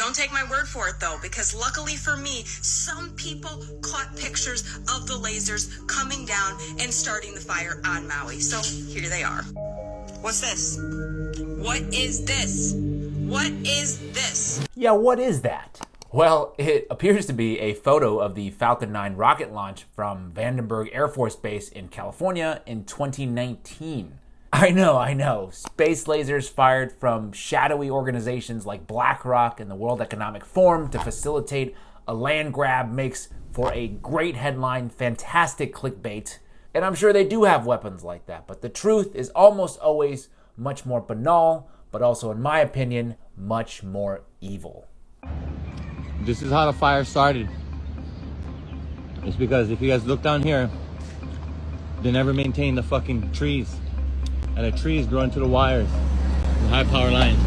Don't take my word for it though, because luckily for me, some people caught pictures of the lasers coming down and starting the fire on Maui. So here they are. What's this? What is this? What is this? Yeah, what is that? Well, it appears to be a photo of the Falcon 9 rocket launch from Vandenberg Air Force Base in California in 2019. I know. Space lasers fired from shadowy organizations like BlackRock and the World Economic Forum to facilitate a land grab makes for a great headline, fantastic clickbait. And I'm sure they do have weapons like that, but the truth is almost always much more banal, but also, in my opinion, much more evil. This is how the fire started. It's because if you guys look down here, they never maintain the fucking trees. And the trees grow into the wires, the high power lines.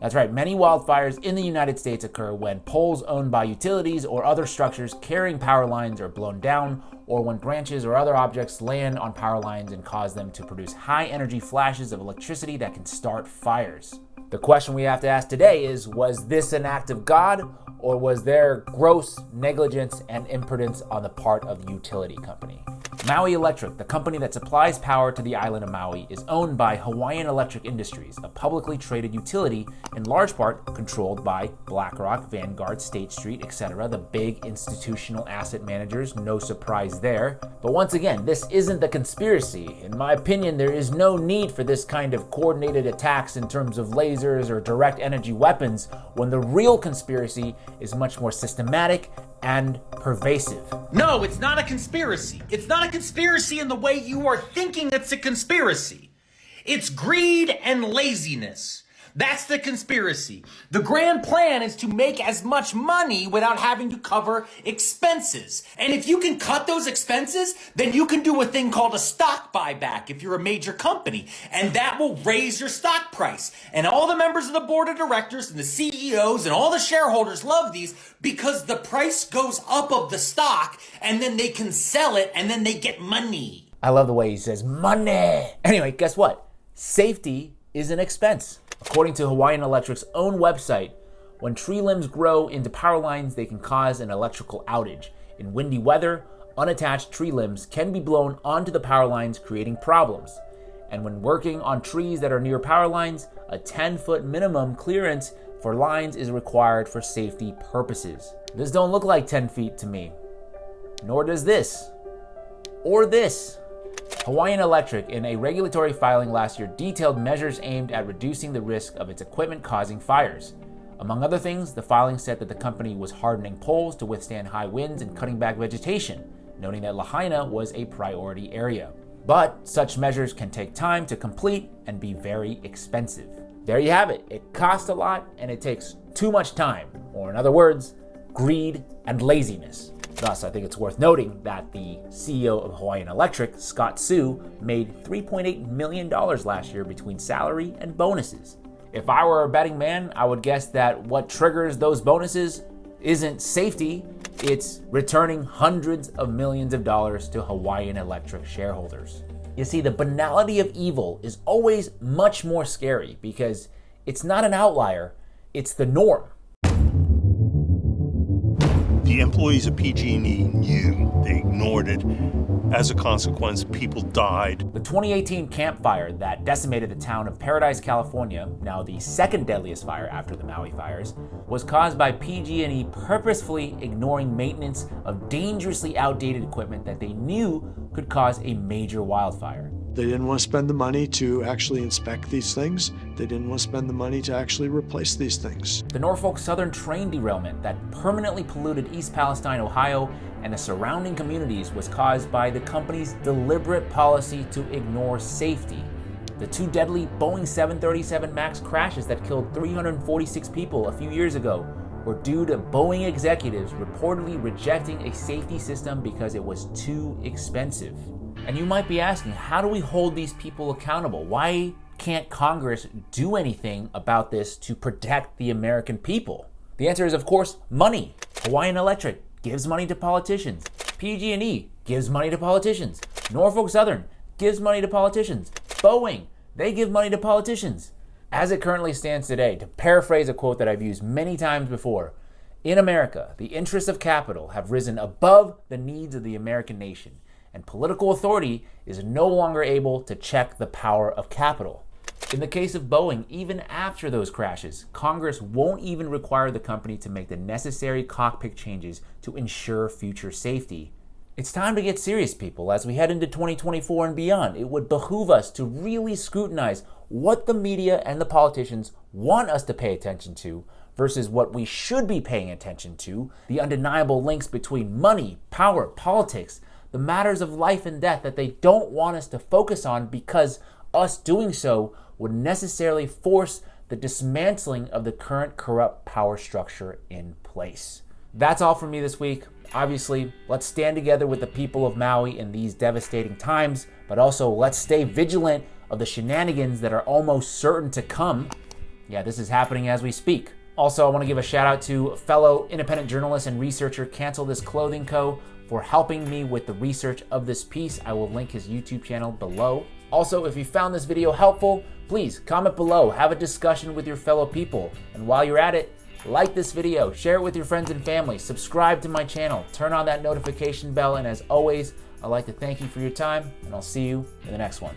That's right, many wildfires in the United States occur when poles owned by utilities or other structures carrying power lines are blown down, or when branches or other objects land on power lines and cause them to produce high energy flashes of electricity that can start fires. The question we have to ask today is, was this an act of God, or was there gross negligence and imprudence on the part of the utility company? Maui Electric, the company that supplies power to the island of Maui, is owned by Hawaiian Electric Industries, a publicly traded utility in large part controlled by BlackRock, Vanguard, State Street, etc., the big institutional asset managers, no surprise there. But once again, this isn't the conspiracy. In my opinion, there is no need for this kind of coordinated attacks in terms of lasers or direct energy weapons, when the real conspiracy is much more systematic and pervasive. No, it's not a conspiracy. It's not a conspiracy in the way you are thinking it's a conspiracy. It's greed and laziness. That's the conspiracy. The grand plan is to make as much money without having to cover expenses. And if you can cut those expenses, then you can do a thing called a stock buyback if you're a major company. And that will raise your stock price. And all the members of the board of directors and the CEOs and all the shareholders love these because the price goes up of the stock and then they can sell it and then they get money. I love the way he says money. Anyway, guess what? Safety is an expense. According to Hawaiian Electric's own website, when tree limbs grow into power lines, they can cause an electrical outage. In windy weather, unattached tree limbs can be blown onto the power lines, creating problems. And when working on trees that are near power lines, a 10-foot minimum clearance for lines is required for safety purposes. This don't look like 10 feet to me. Nor does this. Or this. Hawaiian Electric, in a regulatory filing last year, detailed measures aimed at reducing the risk of its equipment causing fires. Among other things, the filing said that the company was hardening poles to withstand high winds and cutting back vegetation, noting that Lahaina was a priority area. But such measures can take time to complete and be very expensive. There you have it. It costs a lot and it takes too much time, or in other words, greed and laziness. Thus, I think it's worth noting that the CEO of Hawaiian Electric, Scott Sue, made $3.8 million last year between salary and bonuses. If I were a betting man, I would guess that what triggers those bonuses isn't safety, it's returning hundreds of millions of dollars to Hawaiian Electric shareholders. You see, the banality of evil is always much more scary because it's not an outlier, it's the norm. The employees of PG&E knew. They ignored it. As a consequence, people died. The 2018 Camp Fire that decimated the town of Paradise, California, now the second deadliest fire after the Maui fires, was caused by PG&E purposefully ignoring maintenance of dangerously outdated equipment that they knew could cause a major wildfire. They didn't want to spend the money to actually inspect these things. They didn't want to spend the money to actually replace these things. The Norfolk Southern train derailment that permanently polluted East Palestine, Ohio, and the surrounding communities was caused by the company's deliberate policy to ignore safety. The two deadly Boeing 737 MAX crashes that killed 346 people a few years ago were due to Boeing executives reportedly rejecting a safety system because it was too expensive. And you might be asking, how do we hold these people accountable? Why can't Congress do anything about this to protect the American people? The answer is, of course, money. Hawaiian Electric gives money to politicians. PG&E gives money to politicians. Norfolk Southern gives money to politicians. Boeing, they give money to politicians. As it currently stands today, to paraphrase a quote that I've used many times before, in America, the interests of capital have risen above the needs of the American nation, and political authority is no longer able to check the power of capital. In the case of Boeing, even after those crashes, Congress won't even require the company to make the necessary cockpit changes to ensure future safety. It's time to get serious, people. As we head into 2024 and beyond, it would behoove us to really scrutinize what the media and the politicians want us to pay attention to versus what we should be paying attention to, the undeniable links between money, power, politics, the matters of life and death that they don't want us to focus on because us doing so would necessarily force the dismantling of the current corrupt power structure in place. That's all from me this week. Obviously, let's stand together with the people of Maui in these devastating times, but also let's stay vigilant of the shenanigans that are almost certain to come. Yeah, this is happening as we speak. Also, I want to give a shout out to fellow independent journalist and researcher Cancel This Clothing Co. for helping me with the research of this piece. I will link his YouTube channel below. Also, if you found this video helpful, please comment below, have a discussion with your fellow people. And while you're at it, like this video, share it with your friends and family, subscribe to my channel, turn on that notification bell, and as always, I'd like to thank you for your time, and I'll see you in the next one.